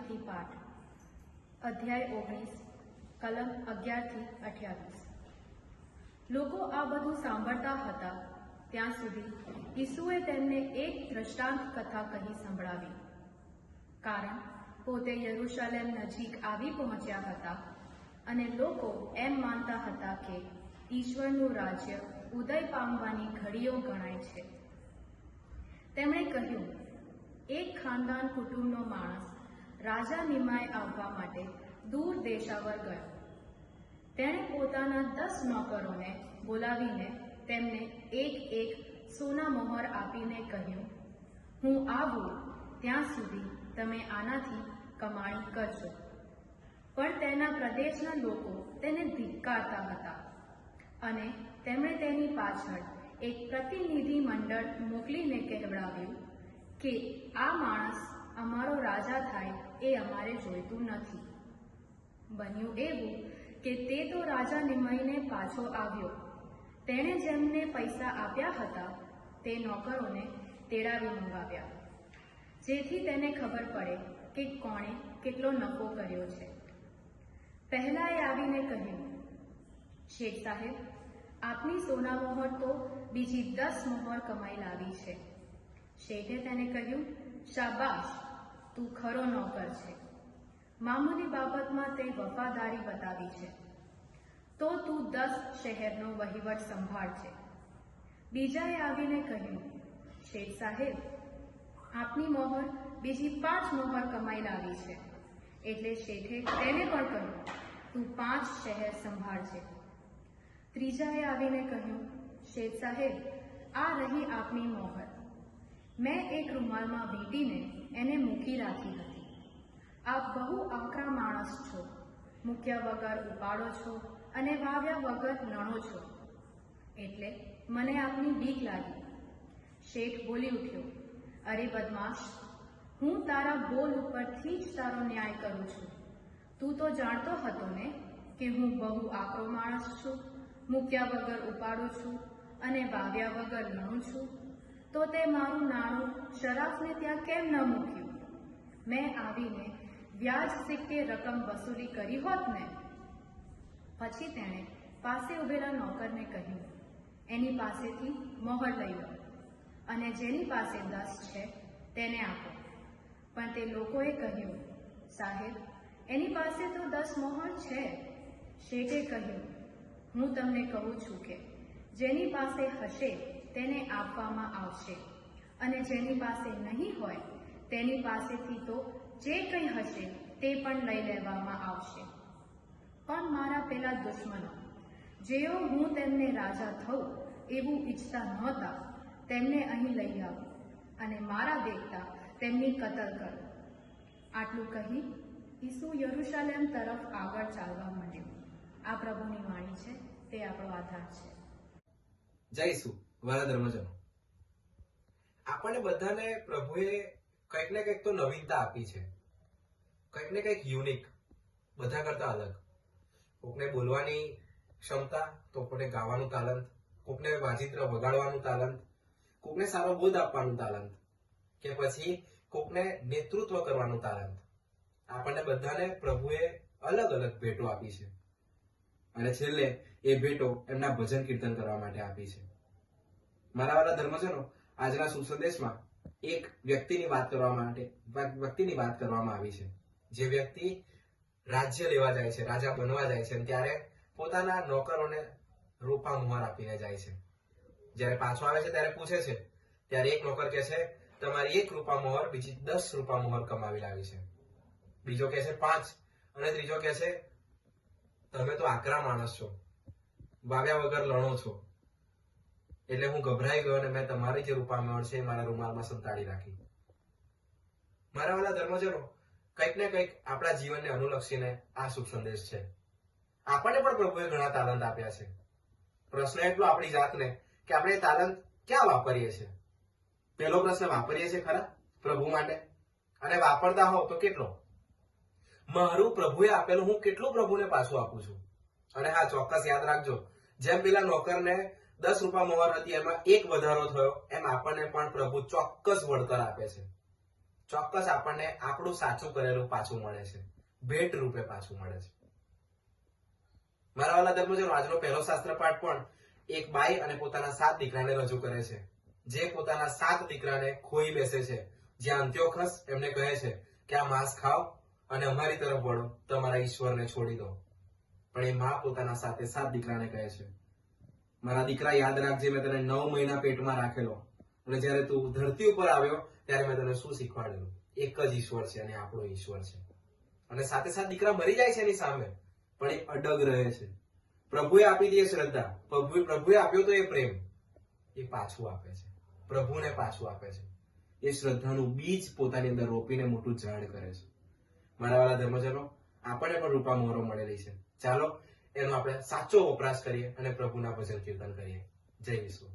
નીતિ પાઠ અધ્યાય 19 કલમ 11 થી 28। લોકો આ બધું સાંભળતા હતા ત્યાં સુધી ઈસુએ તેમને એક દ્રષ્ટાંત કથા કહી સંભળાવી, કારણ પોતે યરૂશલેમ નજીક આવી પહોંચ્યા હતા અને લોકો એમ માનતા હતા કે ઈશ્વરનું રાજ્ય ઉદય પામવાની ઘડીઓ ગણાય છે। તેમણે કહ્યું, એક ખાનદાન કુટુંબનો માણસ રાજા નિમાય આવવા માટે દૂર દેશાવર ગયો। તેણે પોતાના 10 નોકરોને બોલાવીને તેમને એક એક સોના મોહર આપીને કહ્યું, હું આવું ત્યાં સુધી તમે આનાથી કમાણી કરજો। પણ તેના પ્રદેશના લોકો તેને ધિક્કારતા હતા અને તેમણે તેની પાછળ એક પ્રતિનિધિ મંડળ મોકલીને કહેવડાવ્યું કે આ માણસ અમારો રાજા થાય એ અમારે જોઈતું નથી। બન્યું એવું કે તે તો રાજા નિમયને પાછો આવ્યો। તેણે જેમને પૈસા આપ્યા હતા તે નોકરોને તેડાવી મંગાવ્યા, જેથી તેને ખબર પડે કે કોણે કેટલો નફો કર્યો છે। પહેલાએ આવીને કહ્યું, શેઠ સાહેબ, આપની સોના મોહર તો બીજી 10 મોહર કમાઈ લાવી છે। શેઠે તેને કહ્યું, શાબાશ, તું ખરો નોકર છે। મામૂલી બાબતમાં તે વફાદારી બતાવી છે, તો તું 10 શહેરનો વહીવટ સંભાળશે। બીજાએ આવીને કહ્યું, શેઠ સાહેબ, આપની મોહર બીજી 5 મોહર કમાઈ લાવી છે। એટલે શેઠે તેને પણ કહ્યું, તું 5 શહેર સંભાળશે। ત્રીજાએ આવીને કહ્યું, શેઠ સાહેબ, આ રહી આપની મોહર। મેં એક રૂમાલમાં વીંટીને એને મૂકી રાખી હતી। આપ બહુ આકરા માણસ છો, મૂક્યા વગર ઉપાડો છો અને વાવ્યા વગર લણો છો, એટલે મને આપની બીક લાગી। શેઠ બોલી ઉઠ્યો, અરે બદમાશ, હું તારા બોલ ઉપરથી જ તારો ન્યાય કરું છું। તું તો જાણતો હતો ને કે હું બહુ આકરો માણસ છું, મૂક્યા વગર ઉપાડું છું અને વાવ્યા વગર લણું છું, તો તે મારું નાણું શરાફને ત્યાં કેમ ન મૂક્યું? મેં આવીને વ્યાજ સિક્કે રકમ વસૂલી કરી હોત ને। પછી તેણે પાસે ઉભેલા નોકરને કહ્યું, એની પાસેથી મોહર લઈ લો અને જેની પાસે 10 છે તેને આપો। પણ તે લોકોએ કહ્યું, સાહેબ, એની પાસે તો 10 મોહર છે। શેઠે કહ્યું, હું તમને કહું છું કે જેની પાસે હશે તેને આપવામાં આવશે અને જેની પાસે નહીં હોય તેની પાસેથી તો જે કંઈ હશે તે પણ લઈ લેવામાં આવશે। પણ મારા પેલા દુશ્મનો, જેઓ હું તેમને રાજા થઉં એવું ઈચ્છતા નહોતા, તેમને અહીં લઈ આવો અને મારા દેખતા તેમની કતલ કરો। આટલું કહી ઈસુ યરૂશલેમ તરફ આગળ ચાલવા માંડ્યો। આ પ્રભુની વાણી છે, તે આપણો આધાર છે। જય ઈસુ। વાલા ધર્મજનો, આપણને બધાને પ્રભુએ કંઈક ને કંઈક તો નવીનતા આપી છે, કંઈક ને કંઈક યુનિક, બધા કરતા અલગ। કોકને બોલવાની ક્ષમતા, તો કોને ગાવાનું તાલંત, કોકને વાજિત્ર વગાડવાનું તાલંત, કોકને સારો બોધ આપવાનું તાલંત, કે પછી કોકને નેતૃત્વ કરવાનું તાલંત। આપણને બધાને પ્રભુએ અલગ અલગ ભેટો આપી છે અને છેલ્લે એ ભેટો એમના ભજન કીર્તન કરવા માટે આપી છે। મારા વાલા ધર્મજનો, આજના સુસંદેશમાં એક વ્યક્તિની વાત કરવામાં આવી છે, જે વ્યક્તિ રાજ્ય લેવા જાય છે, રાજા બનવા જાય છે, ત્યારે પોતાના નોકરોને રૂપા મોહર આપીને જાય છે। જ્યારે પાછો આવે છે ત્યારે પૂછે છે, ત્યારે એક નોકર કહે છે, તમારી 1 રૂપા મોહર બીજી 10 રૂપા મોહર કમાવી લાવી છે। બીજો કહે છે 5 અને ત્રીજો કહે છે, તમે તો આકરા માણસ છો, વાવ્યા વગર લણો છો। એટલે હું ગભરાઈ ગયો અને મેં તમારી જે રૂપા મોહર છે એ મારા રૂમાલમાં સંતાડી રાખી। મારા વાલા ધર્મજનો, કંઈક ને કંઈક આપણા જીવનને અનુલક્ષીને આ શુભ સંદેશ છે। આપણને પણ પ્રભુએ ઘણા તાલંત આપ્યા છે। પ્રશ્ન એટલો આપણી જાતને કે આપણે એ તાલંત ક્યાં વાપરીએ છીએ? પહેલો પ્રશ્ન, વાપરીએ છીએ ખરા પ્રભુ માટે? અને વાપરતા હોવ તો કેટલો? મારું પ્રભુએ આપેલું હું કેટલું પ્રભુને પાછું આપું છું? અને હા, ચોક્કસ યાદ રાખજો, જેમ પેલા નોકરને 10 રૂપા મોહર હતી એમાં 1 વધારો થયો, એમ આપણને પણ પ્રભુ ચોક્કસ વળતર આપે છે। ચોક્કસ આપણને આપણું સાચું કરેલું પાછું મળે છે, ભેટ રૂપે પાછું મળે છે. મારા વાલા ધર્મજનો, આજનો પહેલો શાસ્ત્ર પાઠ પણ એક બાઈ અને પોતાના 7 દીકરાને રજૂ કરે છે, જે પોતાના 7 દીકરાને ખોઈ બેસે છે. જ્યાં અંત્યોખસ એમને કહે છે કે આ માંસ ખાઓ અને અમારી તરફ વળો, તમારા ઈશ્વરને છોડી દો. પણ એ માં પોતાના 7 દીકરાને કહે છે, મારા દીકરા યાદ રાખજે, મેં તને 9 મહિના પેટમાં રાખેલો અને જ્યારે તું ધરતી ઉપર આવ્યો ત્યારે મેં તને શું શીખવાડેલું? એક જ ઈશ્વર છે અને આપણો ઈશ્વર છે. અને 7 દીકરા મરી જાય છે એની સામે, પણ એ અડગ રહે છે. પ્રભુએ આપી દી શ્રદ્ધા, પ્રભુએ આપ્યો તો એ પ્રેમ, એ પાછું આપે છે, પ્રભુને પાછું આપે છે. એ શ્રદ્ધાનું બીજ પોતાની અંદર રોપીને મોટું ઝાડ કરે છે. મારા વાલા ધર્મજનો, આપણને પણ રૂપા મોહરો મળેલી છે. ચાલો એનો આપણે સાચો વપરાશ કરીએ અને પ્રભુના ભજન કીર્તન કરીએ. જય વિશ્વ.